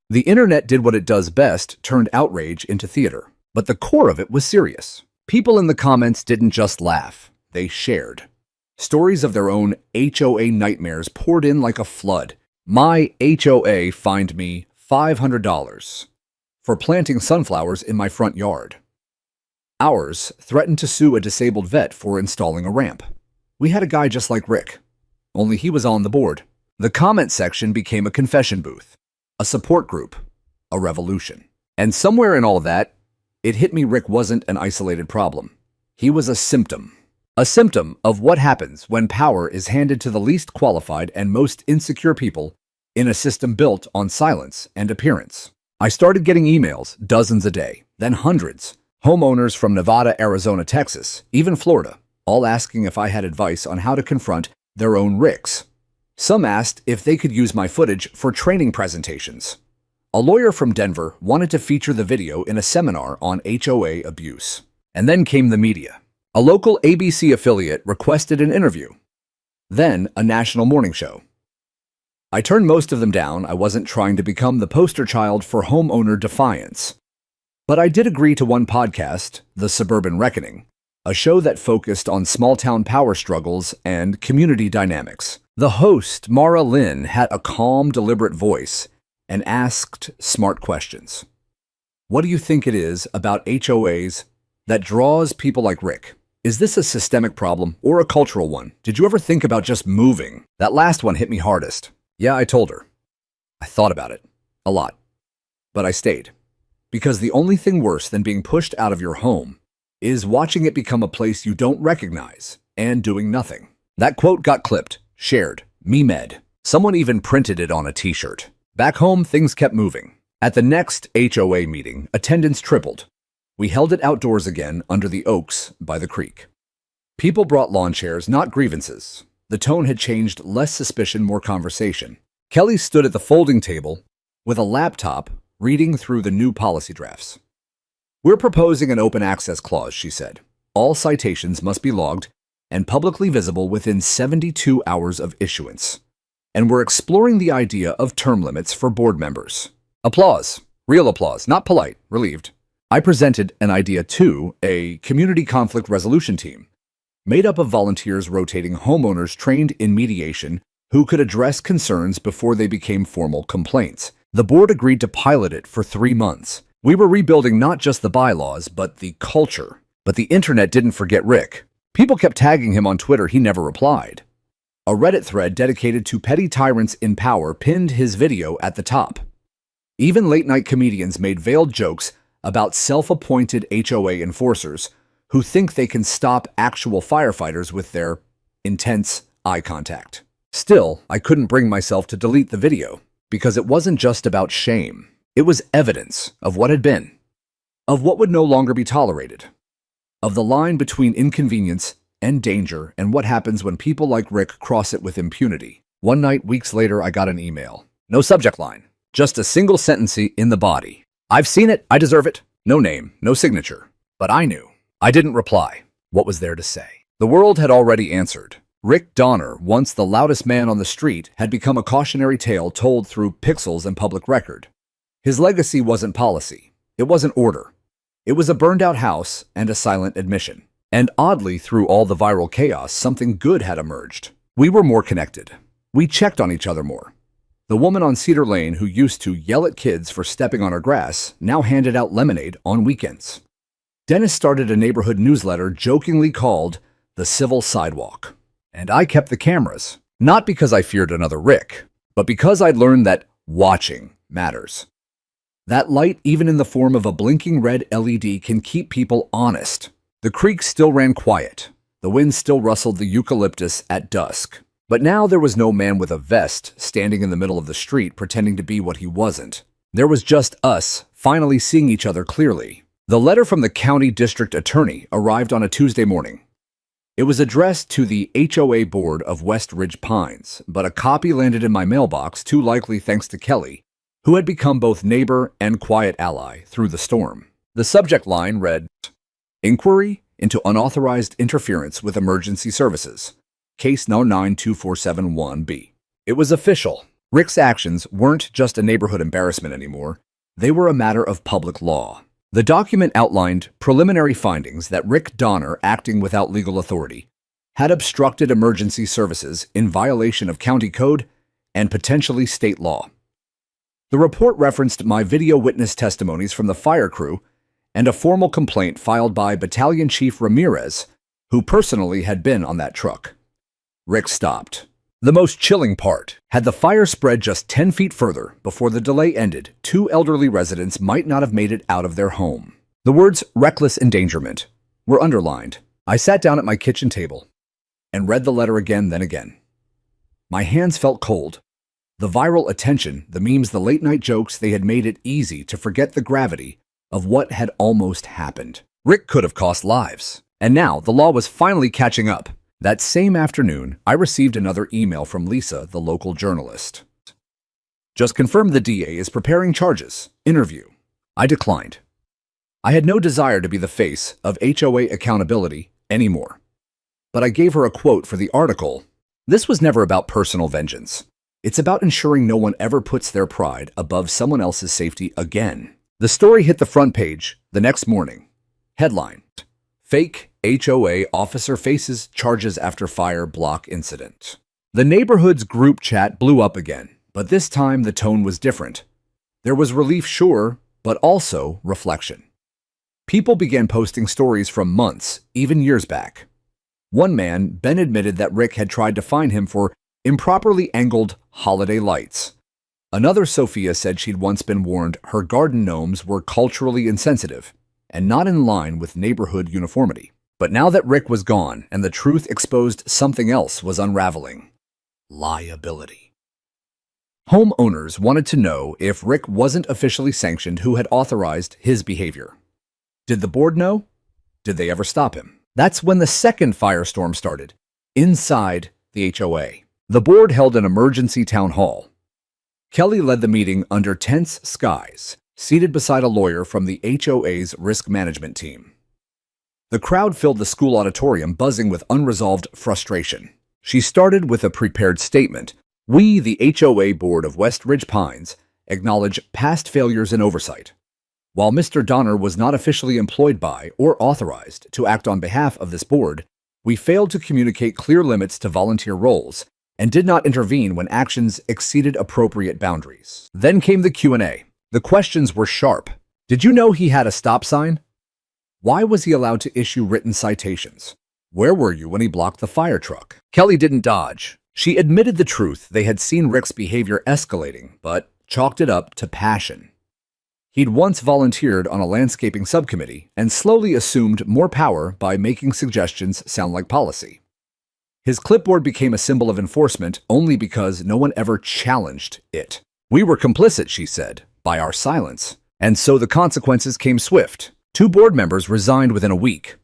The internet did what it does best, turned outrage into theater. But the core of it was serious. People in the comments didn't just laugh, they shared. Stories of their own HOA nightmares poured in like a flood. My HOA fined me $500 for planting sunflowers in my front yard. Ours threatened to sue a disabled vet for installing a ramp. We had a guy just like Rick, only he was on the board. The comment section became a confession booth, a support group, a revolution. And somewhere in all that, it hit me Rick wasn't an isolated problem. He was a symptom of what happens when power is handed to the least qualified and most insecure people in a system built on silence and appearance. I started getting emails, dozens a day, then hundreds. Homeowners from Nevada, Arizona, Texas, even Florida, all asking if I had advice on how to confront their own Ricks. Some asked if they could use my footage for training presentations. A lawyer from Denver wanted to feature the video in a seminar on HOA abuse. And then came the media. A local ABC affiliate requested an interview. Then a national morning show. I turned most of them down. I wasn't trying to become the poster child for homeowner defiance. But I did agree to one podcast, The Suburban Reckoning, a show that focused on small-town power struggles and community dynamics. The host, Mara Lynn, had a calm, deliberate voice and asked smart questions. What do you think it is about HOAs that draws people like Rick? Is this a systemic problem or a cultural one? Did you ever think about just moving? That last one hit me hardest. Yeah, I told her. I thought about it. A lot. But I stayed. Because the only thing worse than being pushed out of your home is watching it become a place you don't recognize and doing nothing. That quote got clipped, shared, memed. Someone even printed it on a t-shirt. Back home, things kept moving. At the next HOA meeting, attendance tripled. We held it outdoors again under the oaks by the creek. People brought lawn chairs, not grievances. The tone had changed, less suspicion, more conversation. Kelly stood at the folding table with a laptop reading through the new policy drafts. We're proposing an open access clause, she said. All citations must be logged and publicly visible within 72 hours of issuance. And we're exploring the idea of term limits for board members. Applause. Real applause, not polite, relieved. I presented an idea to a community conflict resolution team, made up of volunteers rotating homeowners trained in mediation who could address concerns before they became formal complaints. The board agreed to pilot it for 3 months. We were rebuilding not just the bylaws, but the culture. But the internet didn't forget Rick. People kept tagging him on Twitter. He never replied. A Reddit thread dedicated to petty tyrants in power pinned his video at the top. Even late-night comedians made veiled jokes about self-appointed HOA enforcers who think they can stop actual firefighters with their intense eye contact. Still, I couldn't bring myself to delete the video. Because it wasn't just about shame. It was evidence of what had been, of what would no longer be tolerated, of the line between inconvenience and danger and what happens when people like Rick cross it with impunity. One night, weeks later, I got an email. No subject line, just a single sentence in the body. I've seen it, I deserve it. No name, no signature. But I knew. I didn't reply. What was there to say? The world had already answered. Rick Donner, once the loudest man on the street, had become a cautionary tale told through pixels and public record. His legacy wasn't policy. It wasn't order. It was a burned-out house and a silent admission. And oddly, through all the viral chaos, something good had emerged. We were more connected. We checked on each other more. The woman on Cedar Lane who used to yell at kids for stepping on her grass now handed out lemonade on weekends. Dennis started a neighborhood newsletter jokingly called The Civil Sidewalk. And I kept the cameras, not because I feared another Rick, but because I'd learned that watching matters. That light, even in the form of a blinking red LED, can keep people honest. The creek still ran quiet. The wind still rustled the eucalyptus at dusk. But now there was no man with a vest standing in the middle of the street pretending to be what he wasn't. There was just us, finally seeing each other clearly. The letter from the county district attorney arrived on a Tuesday morning. It was addressed to the HOA board of West Ridge Pines, but a copy landed in my mailbox, too likely thanks to Kelly, who had become both neighbor and quiet ally through the storm. The subject line read, Inquiry into unauthorized interference with emergency services. Case No. 92471B. It was official. Rick's actions weren't just a neighborhood embarrassment anymore. They were a matter of public law. The document outlined preliminary findings that Rick Donner, acting without legal authority, had obstructed emergency services in violation of county code and potentially state law. The report referenced my video witness testimonies from the fire crew and a formal complaint filed by Battalion Chief Ramirez, who personally had been on that truck. Rick stopped. The most chilling part, had the fire spread just 10 feet further before the delay ended, 2 elderly residents might not have made it out of their home. The words reckless endangerment were underlined. I sat down at my kitchen table and read the letter again, then again. My hands felt cold. The viral attention, the memes, the late-night jokes, they had made it easy to forget the gravity of what had almost happened. Rick could have cost lives. And now the law was finally catching up. That same afternoon, I received another email from Lisa, the local journalist. Just confirmed the DA is preparing charges. Interview. I declined. I had no desire to be the face of HOA accountability anymore. But I gave her a quote for the article. This was never about personal vengeance. It's about ensuring no one ever puts their pride above someone else's safety again. The story hit the front page the next morning. Headline: Fake HOA officer faces charges after fire block incident. The neighborhood's group chat blew up again, but this time the tone was different. There was relief, sure, but also reflection. People began posting stories from months, even years back. One man, Ben, admitted that Rick had tried to fine him for improperly angled holiday lights. Another, Sophia, said she'd once been warned her garden gnomes were culturally insensitive and not in line with neighborhood uniformity. But now that Rick was gone and the truth exposed, something else was unraveling. Liability. Homeowners wanted to know if Rick wasn't officially sanctioned, who had authorized his behavior. Did the board know? Did they ever stop him? That's when the second firestorm started, inside the HOA. The board held an emergency town hall. Kelly led the meeting under tense skies, seated beside a lawyer from the HOA's risk management team. The crowd filled the school auditorium, buzzing with unresolved frustration. She started with a prepared statement. We, the HOA Board of West Ridge Pines, acknowledge past failures and oversight. While Mr. Donner was not officially employed by or authorized to act on behalf of this board, we failed to communicate clear limits to volunteer roles and did not intervene when actions exceeded appropriate boundaries. Then came the Q&A. The questions were sharp. Did you know he had a stop sign? Why was he allowed to issue written citations? Where were you when he blocked the fire truck? Kelly didn't dodge. She admitted the truth. They had seen Rick's behavior escalating, but chalked it up to passion. He'd once volunteered on a landscaping subcommittee and slowly assumed more power by making suggestions sound like policy. His clipboard became a symbol of enforcement only because no one ever challenged it. We were complicit, she said, by our silence. And so the consequences came swift. 2 board members resigned within a week.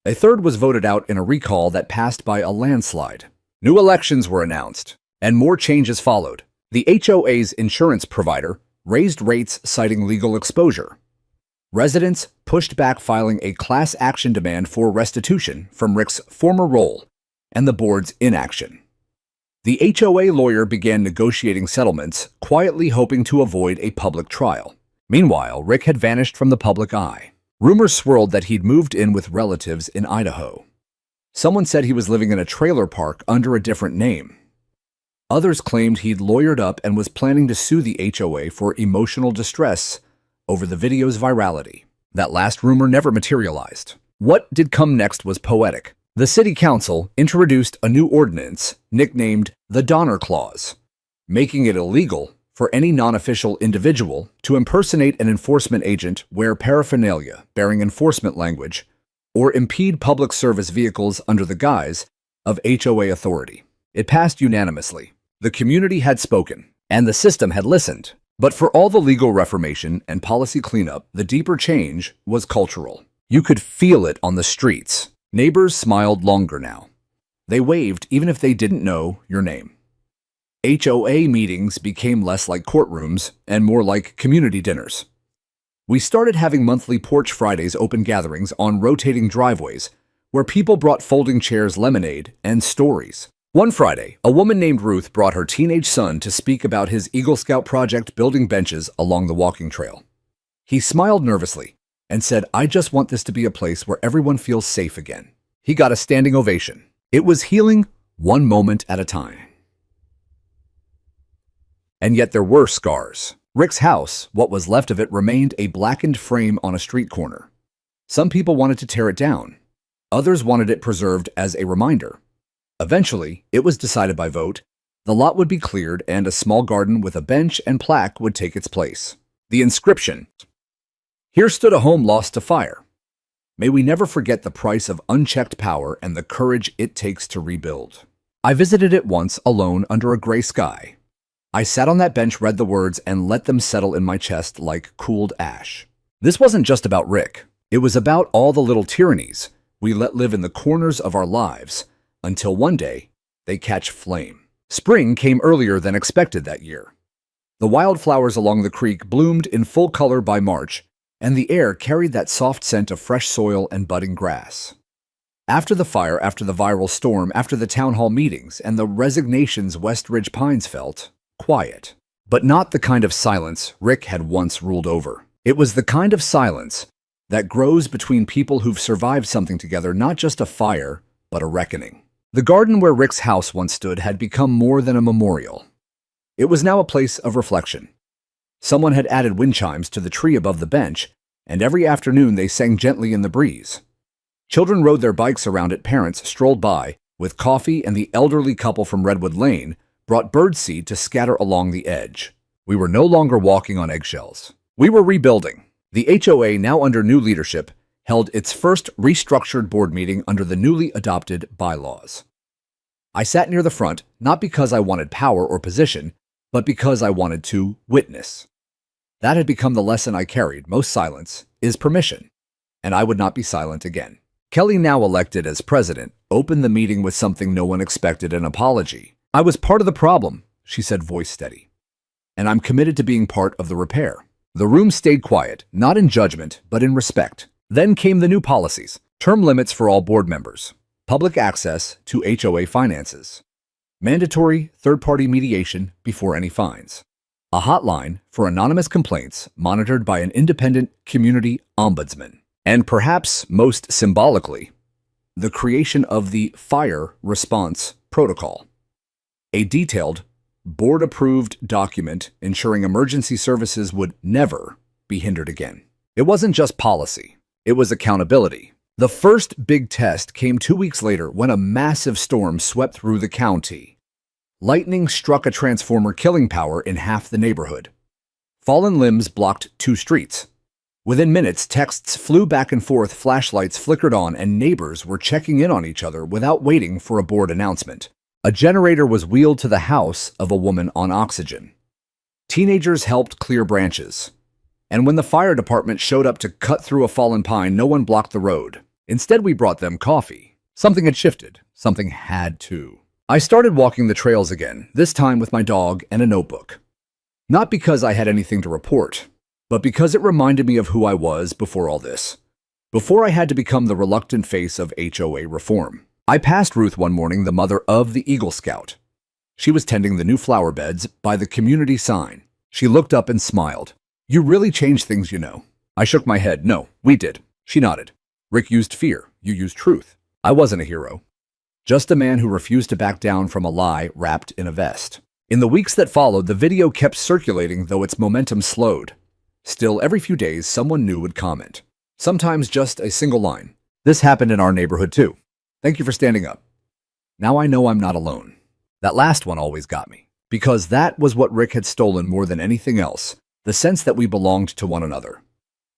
A third was voted out in a recall that passed by a landslide. New elections were announced, and more changes followed. The HOA's insurance provider raised rates, citing legal exposure. Residents pushed back, filing a class action demand for restitution from Rick's former role and the board's inaction. The HOA lawyer began negotiating settlements, quietly hoping to avoid a public trial. Meanwhile, Rick had vanished from the public eye. Rumors swirled that he'd moved in with relatives in Idaho. Someone said he was living in a trailer park under a different name. Others claimed he'd lawyered up and was planning to sue the HOA for emotional distress over the video's virality. That last rumor never materialized. What did come next was poetic. The city council introduced a new ordinance nicknamed the Donner Clause, making it illegal for any non-official individual to impersonate an enforcement agent, wear paraphernalia bearing enforcement language, or impede public service vehicles under the guise of HOA authority. It passed unanimously. The community had spoken, and the system had listened. But for all the legal reformation and policy cleanup, the deeper change was cultural. You could feel it on the streets. Neighbors smiled longer now. They waved even if they didn't know your name. HOA meetings became less like courtrooms and more like community dinners. We started having monthly Porch Fridays, open gatherings on rotating driveways where people brought folding chairs, lemonade, and stories. One Friday, a woman named Ruth brought her teenage son to speak about his Eagle Scout project building benches along the walking trail. He smiled nervously and said, "I just want this to be a place where everyone feels safe again." He got a standing ovation. It was healing, one moment at a time. And yet there were scars. Rick's house, what was left of it, remained a blackened frame on a street corner. Some people wanted to tear it down. Others wanted it preserved as a reminder. Eventually, it was decided by vote, the lot would be cleared and a small garden with a bench and plaque would take its place. The inscription: "Here stood a home lost to fire. May we never forget the price of unchecked power and the courage it takes to rebuild." I visited it once alone under a gray sky. I sat on that bench, read the words, and let them settle in my chest like cooled ash. This wasn't just about Rick. It was about all the little tyrannies we let live in the corners of our lives until one day they catch flame. Spring came earlier than expected that year. The wildflowers along the creek bloomed in full color by March, and the air carried that soft scent of fresh soil and budding grass. After the fire, after the viral storm, after the town hall meetings and the resignations West Ridge Pines felt, quiet. But not the kind of silence Rick had once ruled over. It was the kind of silence that grows between people who've survived something together, not just a fire, but a reckoning. The garden where Rick's house once stood had become more than a memorial. It was now a place of reflection. Someone had added wind chimes to the tree above the bench, and every afternoon they sang gently in the breeze. Children rode their bikes around it, parents strolled by with coffee, and the elderly couple from Redwood Lane brought birdseed to scatter along the edge. We were no longer walking on eggshells. We were rebuilding. The HOA, now under new leadership, held its first restructured board meeting under the newly adopted bylaws. I sat near the front, not because I wanted power or position, but because I wanted to witness. That had become the lesson I carried: most silence is permission, and I would not be silent again. Kelly, now elected as president, opened the meeting with something no one expected: an apology. "I was part of the problem," she said, voice steady, "and I'm committed to being part of the repair." The room stayed quiet, not in judgment, but in respect. Then came the new policies: term limits for all board members, public access to HOA finances, mandatory third-party mediation before any fines, a hotline for anonymous complaints monitored by an independent community ombudsman, and perhaps most symbolically, the creation of the Fire Response Protocol, a detailed, board-approved document ensuring emergency services would never be hindered again. It wasn't just policy. It was accountability. The first big test came 2 weeks later when a massive storm swept through the county. Lightning struck a transformer, killing power in half the neighborhood. Fallen limbs blocked 2 streets. Within minutes, texts flew back and forth, flashlights flickered on, and neighbors were checking in on each other without waiting for a board announcement. A generator was wheeled to the house of a woman on oxygen. Teenagers helped clear branches. And when the fire department showed up to cut through a fallen pine, no one blocked the road. Instead, we brought them coffee. Something had shifted. Something had to. I started walking the trails again, this time with my dog and a notebook. Not because I had anything to report, but because it reminded me of who I was before all this. Before I had to become the reluctant face of HOA reform. I passed Ruth one morning, the mother of the Eagle Scout. She was tending the new flower beds by the community sign. She looked up and smiled. "You really changed things, you know." I shook my head. "No, we did." She nodded. "Rick used fear. You used truth." I wasn't a hero. Just a man who refused to back down from a lie wrapped in a vest. In the weeks that followed, the video kept circulating, though its momentum slowed. Still, every few days, someone new would comment. Sometimes just a single line. "This happened in our neighborhood too. Thank you for standing up." Now I know I'm not alone. That last one always got me, because that was what Rick had stolen more than anything else: the sense that we belonged to one another,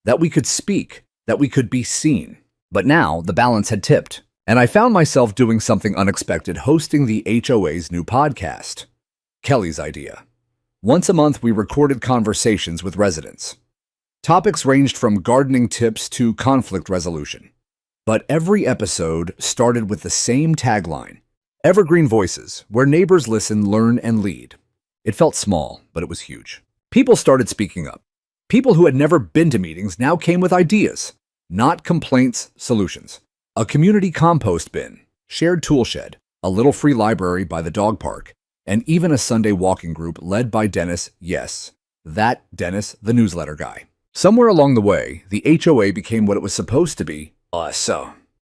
that we could speak, that we could be seen. But now the balance had tipped, and I found myself doing something unexpected: hosting the HOA's new podcast. Kelly's idea. Once a month, we recorded conversations with residents. Topics ranged from gardening tips to conflict resolution. But every episode started with the same tagline: Evergreen Voices, where neighbors listen, learn, and lead. It felt small, but it was huge. People started speaking up. People who had never been to meetings now came with ideas, not complaints, solutions. A community compost bin, shared tool shed, a little free library by the dog park, and even a Sunday walking group led by Dennis, yes, that Dennis, the newsletter guy. Somewhere along the way, the HOA became what it was supposed to be: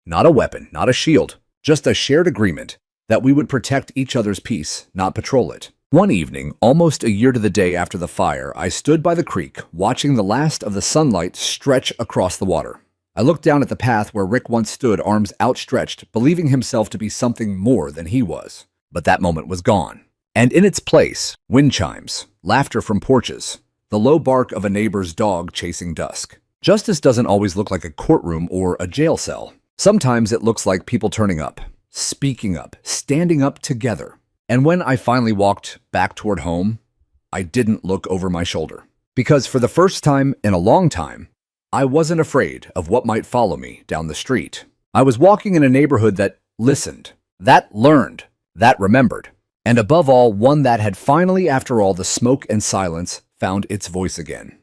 not a weapon, not a shield, just a shared agreement that we would protect each other's peace, not patrol it. One evening, almost a year to the day after the fire, I stood by the creek, watching the last of the sunlight stretch across the water. I looked down at the path where Rick once stood, arms outstretched, believing himself to be something more than he was. But that moment was gone. And in its place, wind chimes, laughter from porches, the low bark of a neighbor's dog chasing dusk. Justice doesn't always look like a courtroom or a jail cell. Sometimes it looks like people turning up, speaking up, standing up together. And when I finally walked back toward home, I didn't look over my shoulder. Because for the first time in a long time, I wasn't afraid of what might follow me down the street. I was walking in a neighborhood that listened, that learned, that remembered, and above all, one that had finally, after all the smoke and silence, found its voice again.